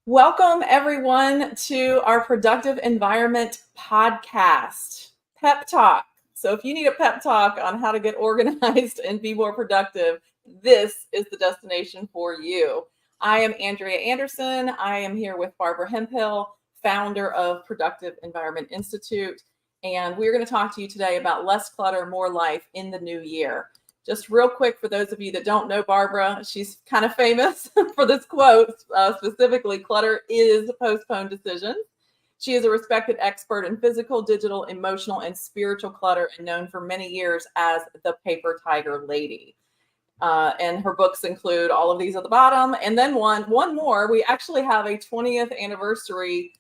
Welcome, everyone, to our Productive Environment podcast, Pep Talk. So, if you need a pep talk on how to get organized and be more productive, this is the destination for you. I am Andrea Anderson. I am here with Barbara Hemphill, founder of Productive Environment Institute. And we're going to talk to you today about less clutter, more life in the new year. Just real quick, for those of you that don't know Barbara, she's kind of famous for this quote, specifically, clutter is postponed decisions. She is a respected expert in physical, digital, emotional, and spiritual clutter and known for many years as the Paper Tiger Lady. And her books include all of these at the bottom. And then one more, we actually have a 20th anniversary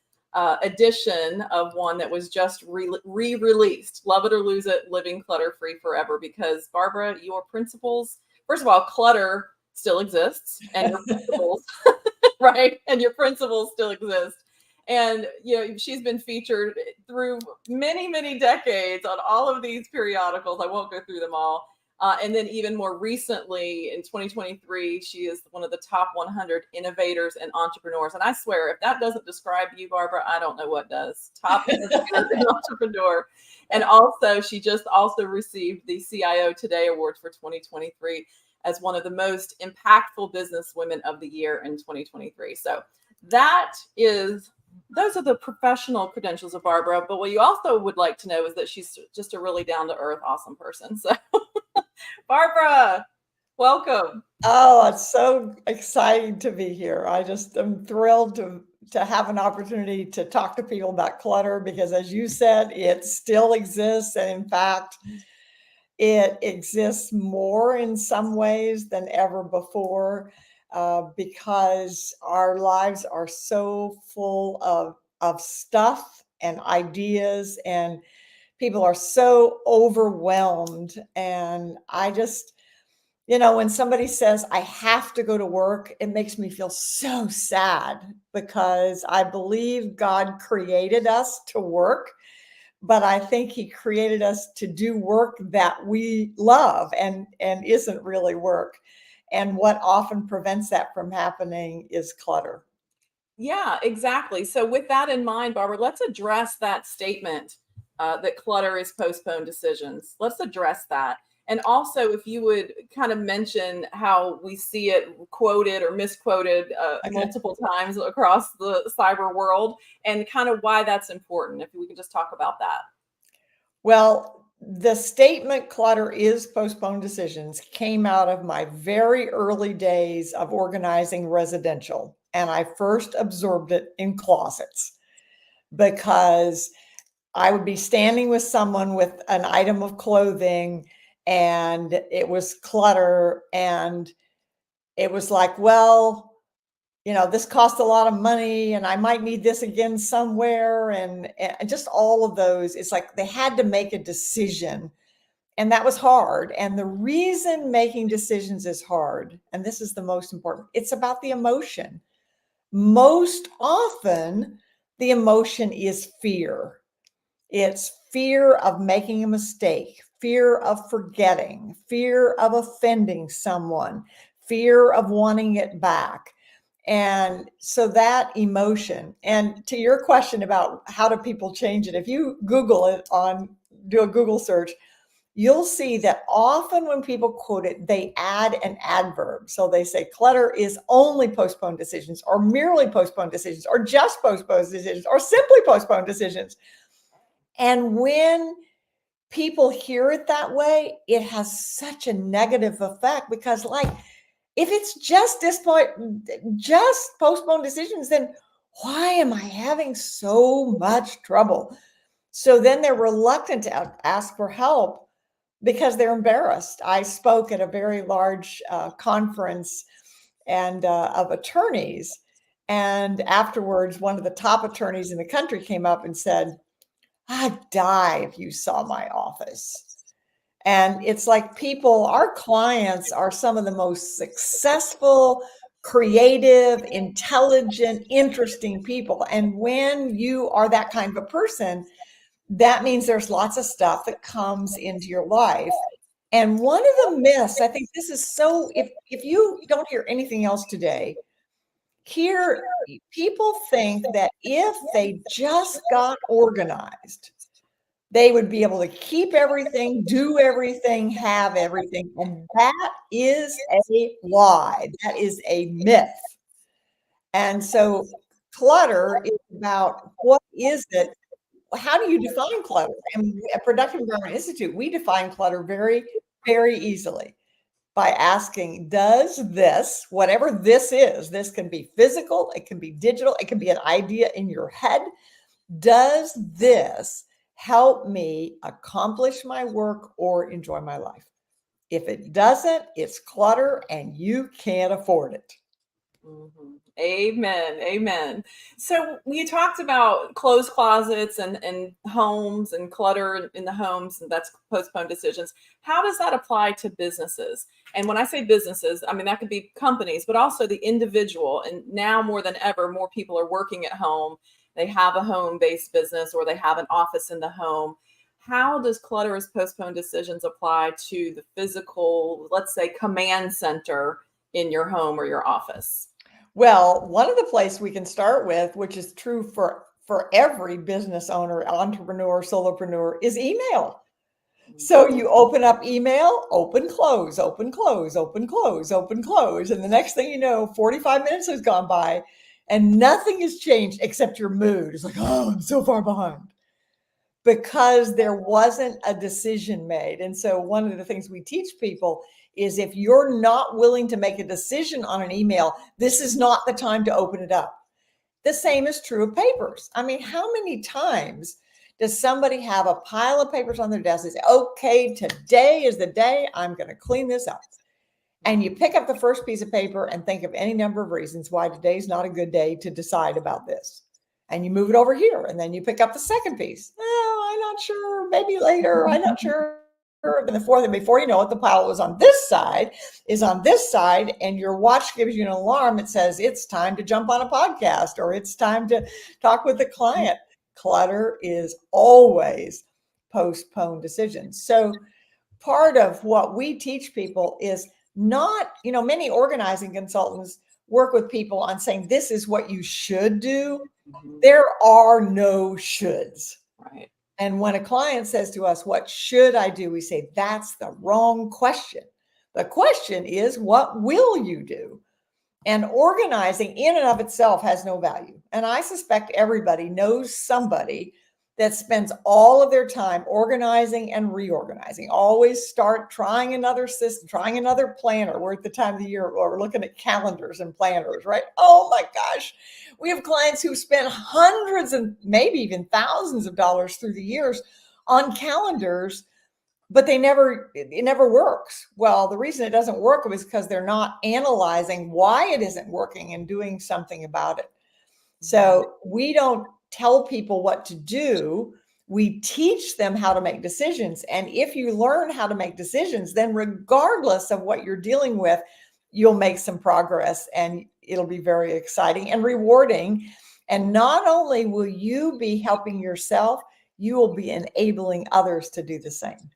edition of one that was just re-released. Love it or lose it, living clutter-free forever. Because Barbara, your principles, first of all, clutter still exists, and your principles, right? And your principles still exist. And she's been featured through many, many decades on all of these periodicals. I won't go through them all. And then even more recently, in 2023, she is one of the top 100 innovators and entrepreneurs. And I swear, if that doesn't describe you, Barbara, I don't know what does. Top innovator and entrepreneur. And also, she just also received the CIO Today Awards for 2023 as one of the most impactful businesswomen of the year in 2023. So those are the professional credentials of Barbara. But what you also would like to know is that she's just a really down-to-earth, awesome person. So Barbara, welcome. Oh, it's so exciting to be here. I just am thrilled to have an opportunity to talk to people about clutter because, as you said, it still exists. And in fact, it exists more in some ways than ever before because our lives are so full of stuff and ideas, and people are so overwhelmed. And I just, when somebody says, I have to go to work, it makes me feel so sad because I believe God created us to work, but I think he created us to do work that we love and isn't really work. And what often prevents that from happening is clutter. Yeah, exactly. So with that in mind, Barbara, let's address that statement that clutter is postponed decisions. Let's address that. And also, if you would kind of mention how we see it quoted or misquoted multiple times across the cyber world and kind of why that's important, if we can just talk about that. Well, the statement clutter is postponed decisions came out of my very early days of organizing residential. And I first absorbed it in closets because I would be standing with someone with an item of clothing and it was clutter. And it was like, well, this costs a lot of money and I might need this again somewhere. And just all of those, it's like they had to make a decision. And that was hard. And the reason making decisions is hard, and this is the most important, it's about the emotion. Most often, the emotion is fear. It's fear of making a mistake, fear of forgetting, fear of offending someone, fear of wanting it back. And so that emotion, and to your question about how do people change it, if you Google it do a Google search, you'll see that often when people quote it, they add an adverb. So they say clutter is only postponed decisions, or merely postponed decisions, or just postponed decisions, or simply postponed decisions. And when people hear it that way, it has such a negative effect because, like, if it's just postponed decisions, then why am I having so much trouble? So then they're reluctant to ask for help because they're embarrassed. I spoke at a very large conference and of attorneys. And afterwards, one of the top attorneys in the country came up and said, I'd die if you saw my office. And it's like our clients are some of the most successful, creative, intelligent, interesting people. And when you are that kind of a person, that means there's lots of stuff that comes into your life. And one of the myths, I think this is so, if you don't hear anything else today, Here, people think that if they just got organized, they would be able to keep everything, do everything, have everything. And that is a lie. That is a myth. And so clutter is about what is it? How do you define clutter? And at Productive Environment Institute, we define clutter very, very easily by asking, does this, whatever this is, this can be physical, it can be digital, it can be an idea in your head, does this help me accomplish my work or enjoy my life? If it doesn't, it's clutter and you can't afford it. Mhm. Amen. Amen. So you talked about closed closets and homes and clutter in the homes, and that's postponed decisions. How does that apply to businesses? And when I say businesses, I mean that could be companies, but also the individual. And now more than ever, more people are working at home. They have a home-based business or they have an office in the home. How does clutter as postponed decisions apply to the physical, let's say, command center in your home or your office? Well, one of the places we can start with, which is true for every business owner, entrepreneur, solopreneur, is email. So you open up email, open, close, open, close, open, close, open, close. And the next thing you know, 45 minutes has gone by and nothing has changed except your mood. It's like, oh, I'm so far behind because there wasn't a decision made. And so one of the things we teach people is if you're not willing to make a decision on an email, this is not the time to open it up. The same is true of papers. I mean, how many times does somebody have a pile of papers on their desk and say, okay, today is the day I'm going to clean this up? And you pick up the first piece of paper and think of any number of reasons why today's not a good day to decide about this. And you move it over here, and then you pick up the second piece. Oh, I'm not sure, maybe later, I'm not sure. And the fourth, and before you know it, the pile was on this side, and your watch gives you an alarm. It says it's time to jump on a podcast or it's time to talk with the client. Clutter is always postponed decisions. So part of what we teach people is not, many organizing consultants work with people on saying, this is what you should do. Mhm. There are no shoulds. Right. And when a client says to us, what should I do? We say, that's the wrong question. The question is, what will you do? And organizing in and of itself has no value. And I suspect everybody knows somebody that spends all of their time organizing and reorganizing. Always start trying another system, trying another planner. We're at the time of the year where we're looking at calendars and planners, right? Oh my gosh. We have clients who spend hundreds and maybe even thousands of dollars through the years on calendars, but it never works. Well, the reason it doesn't work is because they're not analyzing why it isn't working and doing something about it. So we don't tell people what to do. We teach them how to make decisions. And if you learn how to make decisions, then regardless of what you're dealing with, you'll make some progress and it'll be very exciting and rewarding. And not only will you be helping yourself, you will be enabling others to do the same.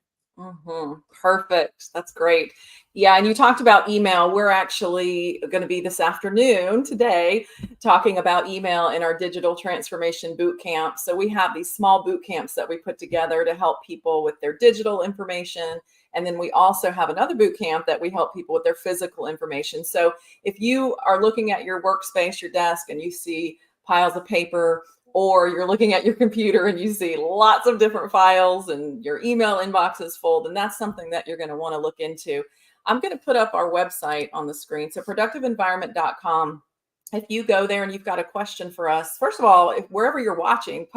Perfect. That's great. Yeah. And you talked about email. We're actually going to be this afternoon today talking about email in our digital transformation boot camp. So we have these small boot camps that we put together to help people with their digital information. And then we also have another boot camp that we help people with their physical information. So if you are looking at your workspace, your desk, and you see piles of paper, or you're looking at your computer and you see lots of different files and your email inbox is full, then that's something that you're going to want to look into. I'm going to put up our website on the screen. So productiveenvironment.com. If you go there and you've got a question for us, first of all, if wherever you're watching,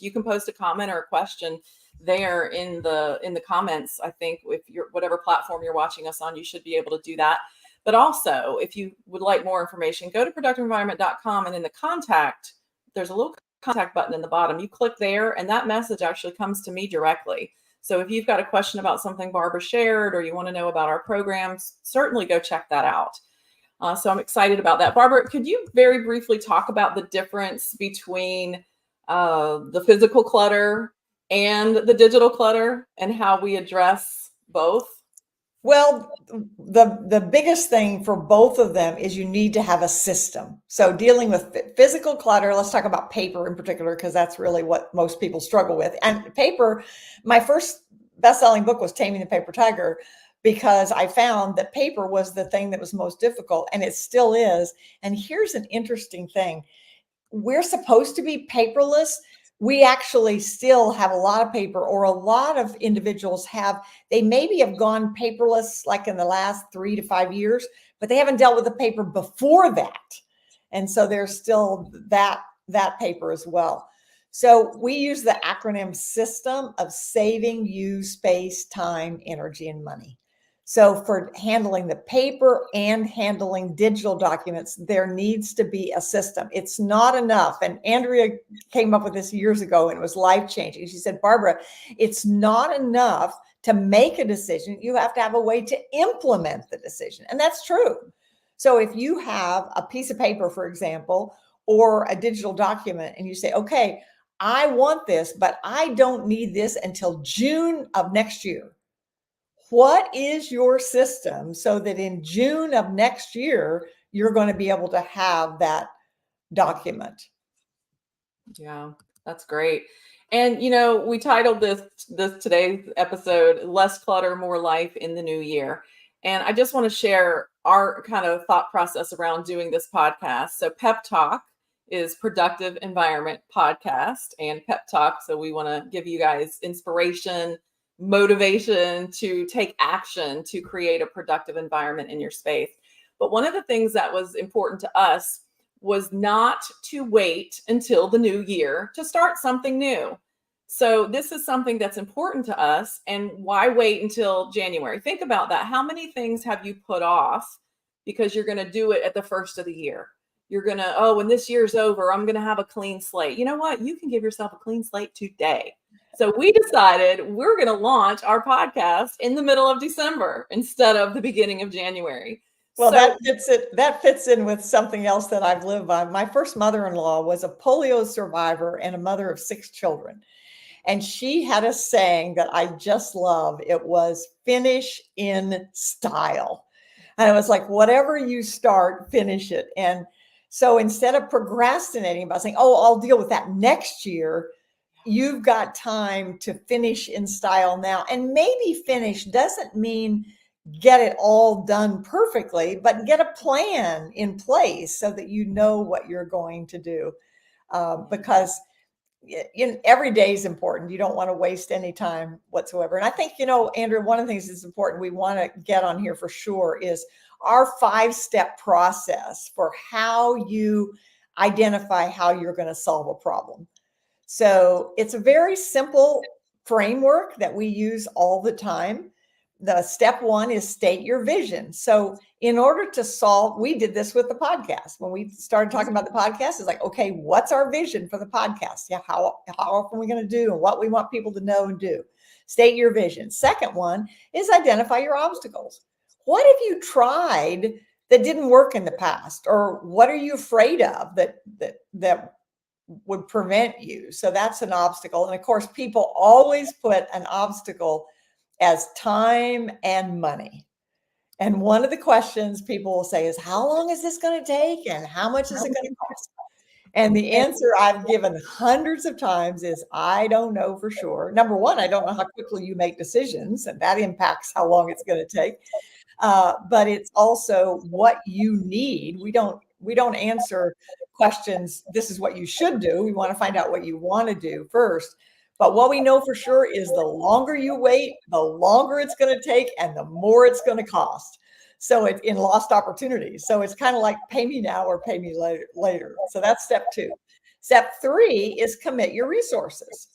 you can post a comment or a question there in the comments. I think if you're whatever platform you're watching us on, you should be able to do that. But also, if you would like more information, go to productiveenvironment.com, and in the contact, there's a little contact button in the bottom. You click there and that message actually comes to me directly. So if you've got a question about something Barbara shared or you want to know about our programs, certainly go check that out. So I'm excited about that. Barbara, could you very briefly talk about the difference between the physical clutter and the digital clutter and how we address both? Well, the biggest thing for both of them is you need to have a system. So dealing with physical clutter, let's talk about paper in particular, because that's really what most people struggle with. And paper, my first best-selling book was Taming the Paper Tiger, because I found that paper was the thing that was most difficult, and it still is. And here's an interesting thing. We're supposed to be paperless. We actually still have a lot of paper, or a lot of individuals have, they maybe have gone paperless like in the last 3 to 5 years, but they haven't dealt with the paper before that. And so there's still that paper as well. So we use the acronym system of saving you space, time, energy, and money. So for handling the paper and handling digital documents, there needs to be a system. It's not enough. And Andrea came up with this years ago, and it was life-changing. She said, Barbara, it's not enough to make a decision. You have to have a way to implement the decision. And that's true. So if you have a piece of paper, for example, or a digital document, and you say, okay, I want this, but I don't need this until June of next year. What is your system so that in June of next year, you're going to be able to have that document? Yeah, that's great. And we titled this today's episode "Less Clutter, More Life in the New Year." And I just want to share our kind of thought process around doing this podcast. So Pep Talk is Productive Environment Podcast, and Pep Talk, so we want to give you guys inspiration, motivation to take action to create a productive environment in your space. But one of the things that was important to us was not to wait until the new year to start something new. So this is something that's important to us. And why wait until January? Think about that. How many things have you put off because you're going to do it at the first of the year? You're going to, oh, when this year's over, I'm going to have a clean slate. You know what? You can give yourself a clean slate today. So we decided we're going to launch our podcast in the middle of December instead of the beginning of January. Well, So, that fits in with something else that I've lived by. My first mother-in-law was a polio survivor and a mother of 6 children. And she had a saying that I just love. It was finish in style. And it was like, whatever you start, finish it. And so instead of procrastinating about saying, oh, I'll deal with that next year, you've got time to finish in style now. And maybe finish doesn't mean get it all done perfectly, but get a plan in place so that you know what you're going to do. Because every day is important. You don't want to waste any time whatsoever. And I think, Andrea, one of the things that's important we want to get on here for sure is our 5-step process for how you identify how you're going to solve a problem. So it's a very simple framework that we use all the time. The step 1 is state your vision. So in order to solve, we did this with the podcast. When we started talking about the podcast, it's like, okay, what's our vision for the podcast? Yeah, how often are we going to do and what we want people to know and do? State your vision. Second one is identify your obstacles. What have you tried that didn't work in the past? Or what are you afraid of that would prevent you? So that's an obstacle. And of course, people always put an obstacle as time and money. And one of the questions people will say is, how long is this going to take? And how much is it going to cost? And the answer I've given hundreds of times is, I don't know for sure. Number one, I don't know how quickly you make decisions, and that impacts how long it's going to take. But it's also what you need. We don't answer questions, this is what you should do. We want to find out what you want to do first. But what we know for sure is the longer you wait, the longer it's going to take and the more it's going to cost. So it's in lost opportunities. So it's kind of like pay me now or pay me later. So that's step 2. Step 3 is commit your resources.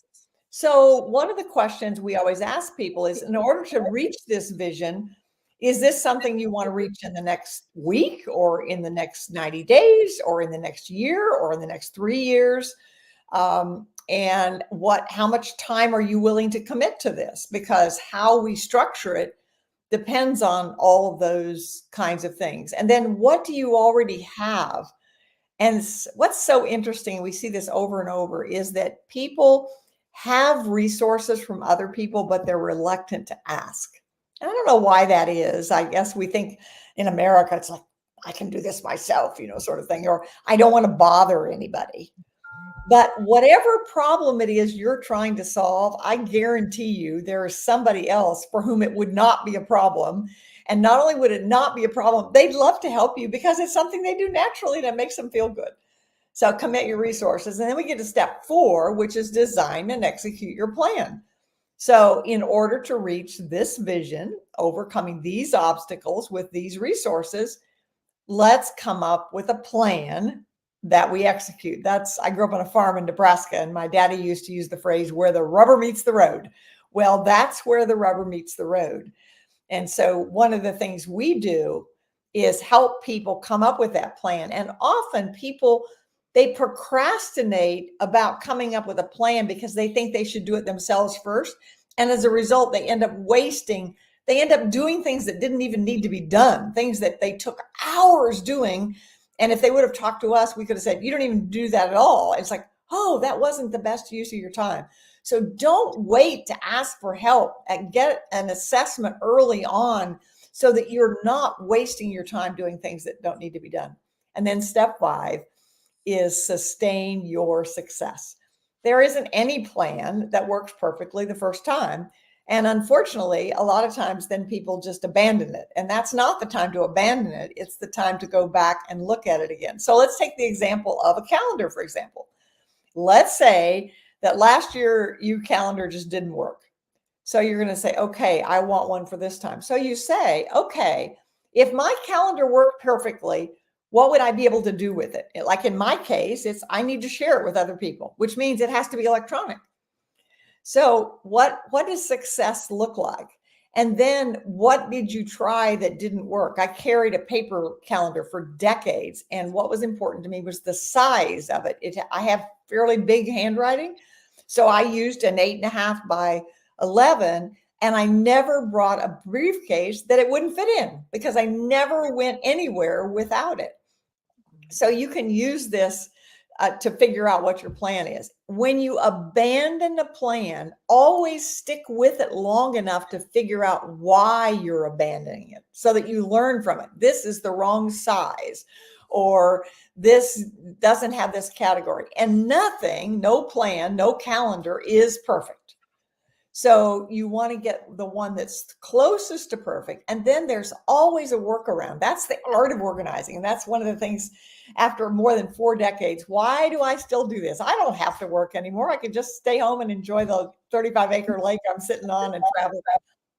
So one of the questions we always ask people is, in order to reach this vision, is this something you want to reach in the next week or in the next 90 days or in the next year or in the next 3 years? And how much time are you willing to commit to this? Because how we structure it depends on all of those kinds of things. And then what do you already have? And what's so interesting, we see this over and over, is that people have resources from other people, but they're reluctant to ask. And I don't know why that is. I guess we think in America, it's like, I can do this myself, sort of thing, or I don't want to bother anybody. But whatever problem it is you're trying to solve, I guarantee you there is somebody else for whom it would not be a problem. And not only would it not be a problem, they'd love to help you because it's something they do naturally that makes them feel good. So commit your resources. And then we get to step 4, which is design and execute your plan. So in order to reach this vision, overcoming these obstacles with these resources, let's come up with a plan that we execute. I grew up on a farm in Nebraska, and my daddy used to use the phrase where the rubber meets the road. Well, that's where the rubber meets the road. And so one of the things we do is help people come up with that plan. And often people, they procrastinate about coming up with a plan because they think they should do it themselves first. And as a result, they end up doing things that didn't even need to be done, things that they took hours doing. And if they would have talked to us, we could have said, you don't even do that at all. It's like, oh, that wasn't the best use of your time. So don't wait to ask for help and get an assessment early on so that you're not wasting your time doing things that don't need to be done. And then step 5 is sustain your success. There isn't any plan that works perfectly the first time. And unfortunately, a lot of times then people just abandon it. And that's not the time to abandon it. It's the time to go back and look at it again. So let's take the example of a calendar, for example. Let's say that last year your calendar just didn't work. So you're going to say, okay, I want one for this time. So you say, okay, if my calendar worked perfectly, what would I be able to do with it? Like in my case, I need to share it with other people, which means it has to be electronic. So what does success look like? And then what did you try that didn't work? I carried a paper calendar for decades. And what was important to me was the size of it. I have fairly big handwriting. So I used an 8.5 by 11, and I never brought a briefcase that it wouldn't fit in because I never went anywhere without it. So you can use this to figure out what your plan is. When you abandon a plan, always stick with it long enough to figure out why you're abandoning it so that you learn from it. This is the wrong size, or this doesn't have this category. And nothing, no plan, no calendar is perfect. So you want to get the one that's closest to perfect. And then there's always a workaround. That's the art of organizing. And that's one of the things after more than 4 decades. Why do I still do this? I don't have to work anymore. I can just stay home and enjoy the 35-acre lake I'm sitting on and travel.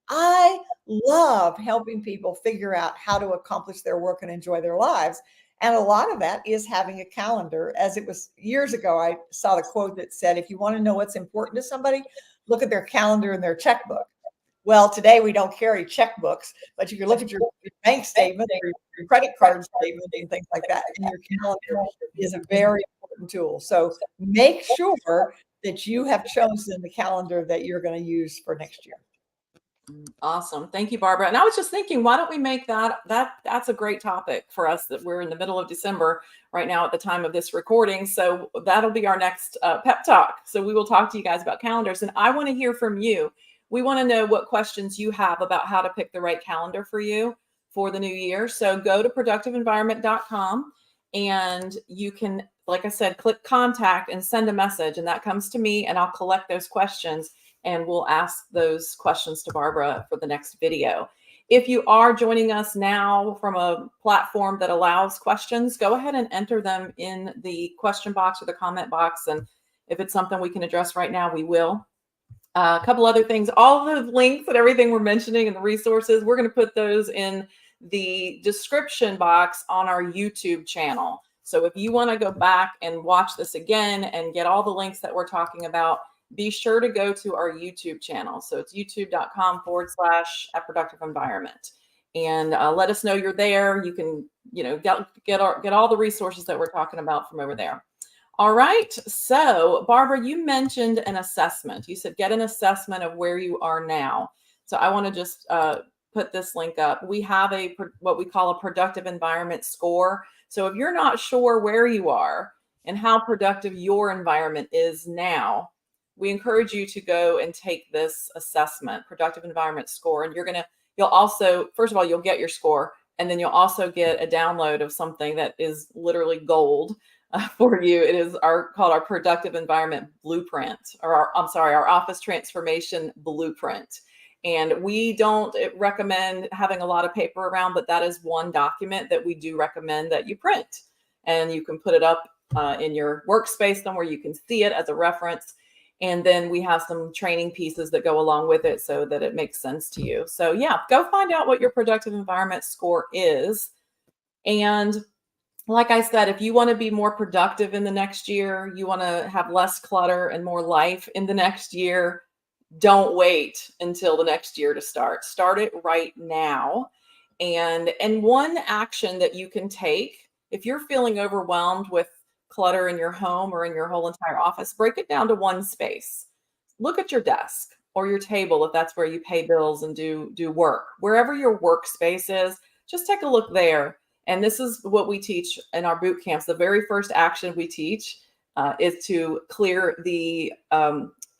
I love helping people figure out how to accomplish their work and enjoy their lives. And a lot of that is having a calendar. As it was years ago, I saw the quote that said, if you want to know what's important to somebody, look at their calendar and their checkbook. Well, today we don't carry checkbooks, but you can look at your bank statement, your credit card statement, and things like that. And your calendar is a very important tool. So make sure that you have chosen the calendar that you're going to use for next year. Awesome. Thank you, Barbara. And I was just thinking, why don't we make that's a great topic for us, that we're in the middle of December right now at the time of this recording. So that'll be our next pep talk. So we will talk to you guys about calendars, and I want to hear from you. We want to know what questions you have about how to pick the right calendar for you for the new year. So go to productiveenvironment.com and you can, like I said, click contact and send a message, and that comes to me, and I'll collect those questions and we'll ask those questions to Barbara for the next video. If you are joining us now from a platform that allows questions, go ahead and enter them in the question box or the comment box. And if it's something we can address right now, we will. A couple other things, all the links and everything we're mentioning and the resources, we're going to put those in the description box on our YouTube channel. So if you want to go back and watch this again and get all the links that we're talking about, be sure to go to our YouTube channel. So it's youtube.com/productiveenvironment, and let us know you're there. You can, get all the resources that we're talking about from over there. All right. So Barbara, you mentioned an assessment. You said get an assessment of where you are now. So I want to just put this link up. We have what we call a productive environment score. So if you're not sure where you are and how productive your environment is now, we encourage you to go and take this assessment, productive environment score, and you'll you'll also, first of all, you'll get your score, and then you'll also get a download of something that is literally gold for you. It is called our Productive Environment Blueprint, or our Office Transformation Blueprint. And we don't recommend having a lot of paper around, but that is one document that we do recommend that you print. And you can put it up in your workspace somewhere you can see it as a reference. And then we have some training pieces that go along with it so that it makes sense to you. So yeah, go find out what your productive environment score is. And like I said, if you want to be more productive in the next year, you want to have less clutter and more life in the next year, don't wait until the next year to start. Start it right now. And one action that you can take, if you're feeling overwhelmed with clutter in your home or in your whole entire office, break it down to one space. Look at your desk or your table if that's where you pay bills and do work. Wherever your workspace is, just take a look there. And this is what we teach in our boot camps. The very first action we teach is to clear the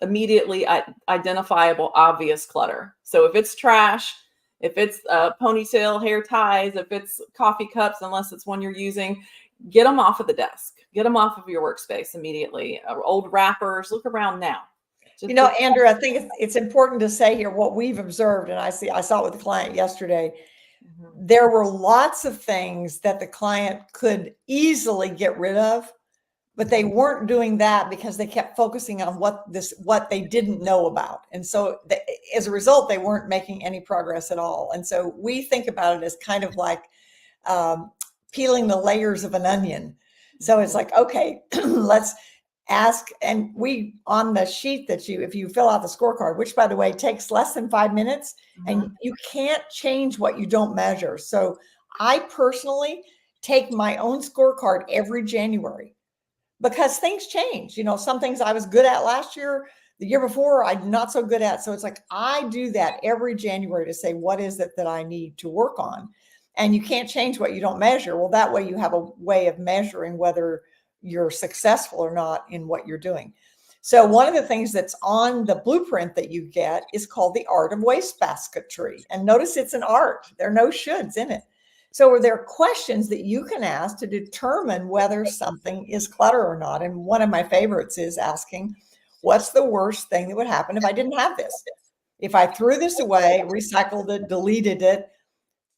immediately identifiable, obvious clutter. So if it's trash, if it's ponytail hair ties, if it's coffee cups, unless it's one you're using, get them off of the desk. Get them off of your workspace immediately. Old wrappers, look around now. Andrew, I think it's important to say here what we've observed, and I saw it with the client yesterday. Mm-hmm. There were lots of things that the client could easily get rid of, but they weren't doing that because they kept focusing on what they didn't know about. And so as a result, they weren't making any progress at all. And so we think about it as kind of like peeling the layers of an onion. So it's like, okay, let's ask. And we, on the sheet that if you fill out the scorecard, which by the way, takes less than 5 minutes, mm-hmm. and you can't change what you don't measure. So I personally take my own scorecard every January because things change. Some things I was good at last year, the year before, I'm not so good at. So it's like, I do that every January to say, what is it that I need to work on? And you can't change what you don't measure. Well, that way you have a way of measuring whether you're successful or not in what you're doing. So one of the things that's on the blueprint that you get is called the art of wastebasketry. And notice it's an art. There are no shoulds in it. So are there questions that you can ask to determine whether something is clutter or not? And one of my favorites is asking, what's the worst thing that would happen if I didn't have this? If I threw this away, recycled it, deleted it,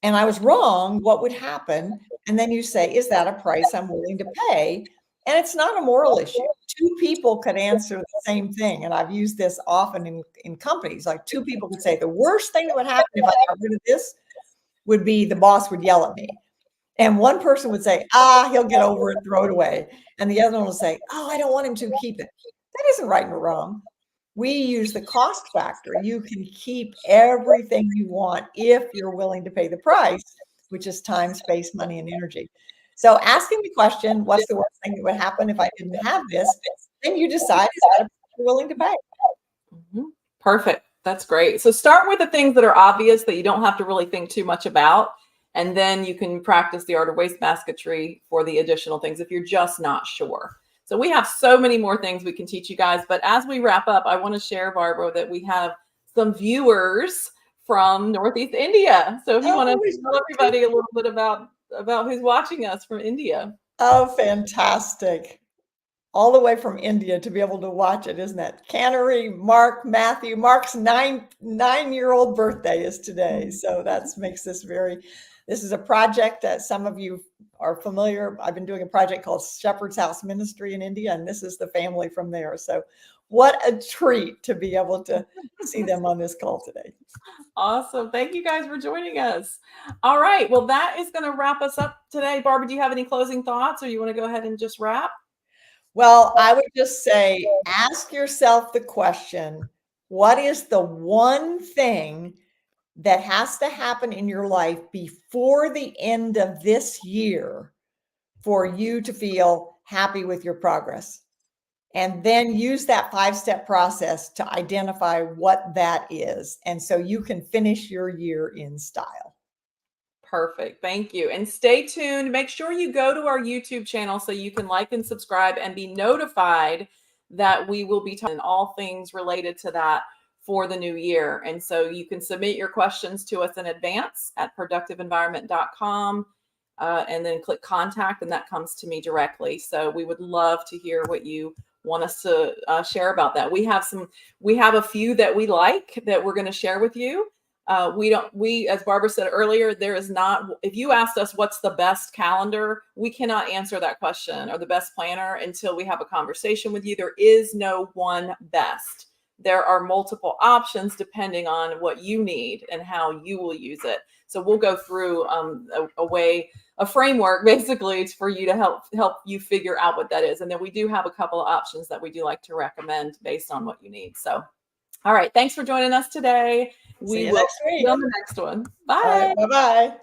and I was wrong, what would happen? And then you say, is that a price I'm willing to pay? And it's not a moral issue. Two people could answer the same thing. And I've used this often in companies. Like two people could say, the worst thing that would happen if I got rid of this would be the boss would yell at me. And one person would say, he'll get over it, throw it away. And the other one will say, I don't want him to keep it. That isn't right or wrong. We use the cost factor. You can keep everything you want if you're willing to pay the price, which is time, space, money, and energy. So asking the question, what's the worst thing that would happen if I didn't have this? Then you decide, is that a price you're willing to pay? Mm-hmm. Perfect. That's great. So start with the things that are obvious that you don't have to really think too much about. And then you can practice the art of wastebasketry for the additional things if you're just not sure. So we have so many more things we can teach you guys. But as we wrap up, I want to share, Barbara, that we have some viewers from Northeast India. So if you want to tell everybody a little bit about who's watching us from India. Oh, fantastic. All the way from India to be able to watch it, isn't it? Cannery, Mark, Matthew. Mark's nine-year-old birthday is today. So that makes this this is a project that some of you are familiar. I've been doing a project called Shepherd's House Ministry in India, and this is the family from there. So what a treat to be able to see them on this call today. Awesome. Thank you guys for joining us. All right. Well, that is going to wrap us up today. Barbara, do you have any closing thoughts or you want to go ahead and just wrap? Well, I would just say, ask yourself the question, what is the one thing that has to happen in your life before the end of this year for you to feel happy with your progress? And then use that 5-step process to identify what that is. And so you can finish your year in style. Perfect. Thank you. And stay tuned. Make sure you go to our YouTube channel so you can like and subscribe and be notified that we will be talking all things related to that for the new year. And so you can submit your questions to us in advance at productiveenvironment.com. And then click contact, and that comes to me directly. So we would love to hear what you want us to share about that. We have a few that we like that we're going to share with you. We, as Barbara said earlier, there is not, if you asked us what's the best calendar, we cannot answer that question, or the best planner, until we have a conversation with you. There is no one best. There are multiple options depending on what you need and how you will use it. So we'll go through a framework basically for you to help you figure out what that is. And then we do have a couple of options that we do like to recommend based on what you need. So, all right. Thanks for joining us today. See you next week. See you on the next one. Bye. All right, bye-bye.